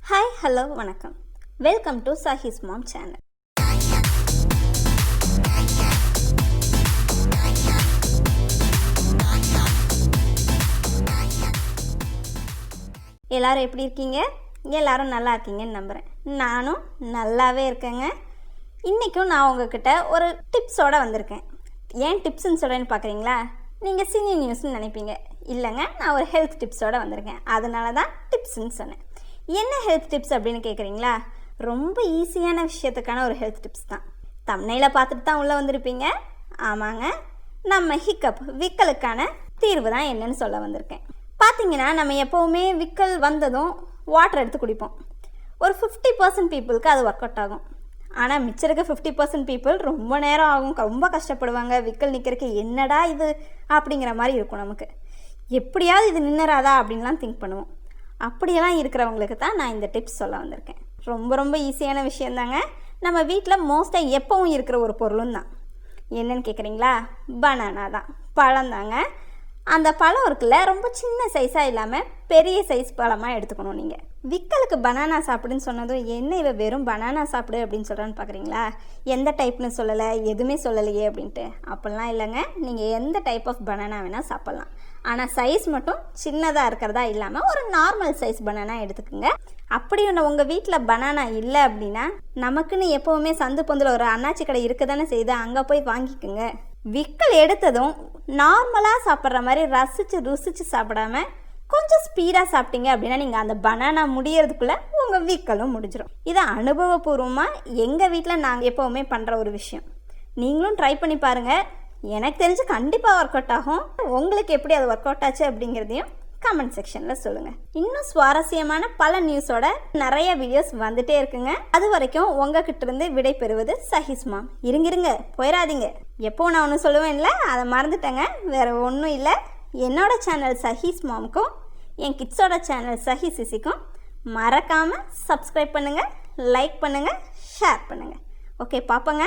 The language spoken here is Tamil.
ஹாய் ஹலோ வணக்கம். வெல்கம் டு சாஹிஸ் மாம் சேனல். எல்லாரும் எப்படி இருக்கீங்க? எல்லாரும் நல்லா இருக்கீங்கன்னு நம்புகிறேன். நானும் நல்லாவே இருக்கேங்க. இன்றைக்கும் நான் உங்ககிட்ட ஒரு டிப்ஸோடு வந்திருக்கேன். ஏன் டிப்ஸ்ன்னு சொல்கிறேன்னு பார்க்குறீங்களா? நீங்கள் சினி நியூஸ்ன்னு நினைப்பீங்க. இல்லைங்க, நான் ஒரு ஹெல்த் டிப்ஸோடு வந்திருக்கேன். அதனால தான் டிப்ஸ்ன்னு சொன்னேன். என்ன ஹெல்த் டிப்ஸ் அப்படின்னு கேட்குறீங்களா? ரொம்ப ஈஸியான விஷயத்துக்கான ஒரு ஹெல்த் டிப்ஸ் தான். தம்ப்நெயிலை பார்த்துட்டு தான் உள்ளே வந்திருப்பீங்க. ஆமாங்க, நம்ம விக்கலுக்கான தீர்வு தான் என்னன்னு சொல்ல வந்திருக்கேன். பார்த்தீங்கன்னா, நம்ம எப்போவுமே விக்கல் வந்ததும் வாட்டர் எடுத்து குடிப்போம். ஒரு 50% பீப்புளுக்கு அது ஒர்க் அவுட் ஆகும். ஆனால் மிச்சம் இருக்க 50% பீப்புள் ரொம்ப நேரம் ஆகும், ரொம்ப கஷ்டப்படுவாங்க. விக்கல் நிற்கிறதுக்கு என்னடா இது அப்படிங்கிற மாதிரி இருக்கும். நமக்கு எப்படியாவது இது நின்னராதா அப்படின்லாம் திங்க் பண்ணுவோம். அப்படியெல்லாம் இருக்கிறவங்களுக்கு தான் நான் இந்த டிப்ஸ் சொல்ல வந்திருக்கேன். ரொம்ப ரொம்ப ஈஸியான விஷயந்தாங்க. நம்ம வீட்டில் மோஸ்ட்டாக எப்பவும் இருக்கிற ஒரு பொருளும் தான். என்னன்னு கேட்குறீங்களா? பனானா தான், பழம் தாங்க. அந்த பழம் இருக்குல்ல, ரொம்ப சின்ன சைஸாக இல்லாமல் பெரிய சைஸ் பழமாக எடுத்துக்கணும். நீங்கள் விக்கலுக்கு பனானா சாப்பிடுன்னு சொன்னதும் என்ன இவ வெறும் பனானா சாப்பிடு அப்படின்னு சொல்கிறான்னு பார்க்குறீங்களா? எந்த டைப்னு சொல்லலை, எதுவுமே சொல்லலையே அப்படின்ட்டு. அப்படிலாம் இல்லைங்க. நீங்கள் எந்த டைப் ஆஃப் பனானா வேணால் சாப்பிட்லாம். ஆனால் சைஸ் மட்டும் சின்னதாக இருக்கிறதா இல்லாமல் ஒரு நார்மல் சைஸ் பனானா எடுத்துக்கோங்க. அப்படி ஒன்று உங்கள் வீட்டில் பனானா இல்லை அப்படின்னா, நமக்குன்னு எப்போவுமே சந்து பொந்தில் ஒரு அண்ணாச்சி கடை இருக்க தானே செய்து, அங்கே போய் வாங்கிக்கோங்க. விக்கல் எடுத்ததும் நார்மலாக சாப்பிட்ற மாதிரி ரசித்து ருசித்து சாப்பிடாம கொஞ்சம் ஸ்பீடாக சாப்பிட்டீங்க அப்படின்னா, நீங்கள் அந்த பனானா முடியறதுக்குள்ளே உங்கள் விக்கலும் முடிஞ்சிடும். இது அனுபவபூர்வமாக எங்கள் வீட்டில் நாங்கள் எப்போவுமே பண்ணுற ஒரு விஷயம். நீங்களும் ட்ரை பண்ணி பாருங்கள். எனக்கு தெரிஞ்சு கண்டிப்பாக ஒர்க் அவுட் ஆகும். உங்களுக்கு எப்படி அது ஒர்க் அவுட் ஆச்சு அப்படிங்கிறதையும் கமெண்ட் செக்ஷனில் சொல்லுங்கள். இன்னும் சுவாரஸ்யமான பல நியூஸோட நிறைய வீடியோஸ் வந்துட்டே இருக்குங்க. அது வரைக்கும் உங்ககிட்ட இருந்து விடை பெறுவது சஹிஸ் மாம். இருங்க போயிடாதீங்க. எப்போ நான் ஒன்று சொல்லுவேன்ல, அதை மறந்துட்டேங்க. வேற ஒன்றும் இல்லை. என்னோட சேனல் சஹிஸ் மாமுக்கும் என் கிட்ஸோட சேனல் சஹி சிசிக்கும் மறக்காமல் சப்ஸ்கிரைப் பண்ணுங்கள், லைக் பண்ணுங்கள், ஷேர் பண்ணுங்கள். ஓகே, பார்ப்போங்க.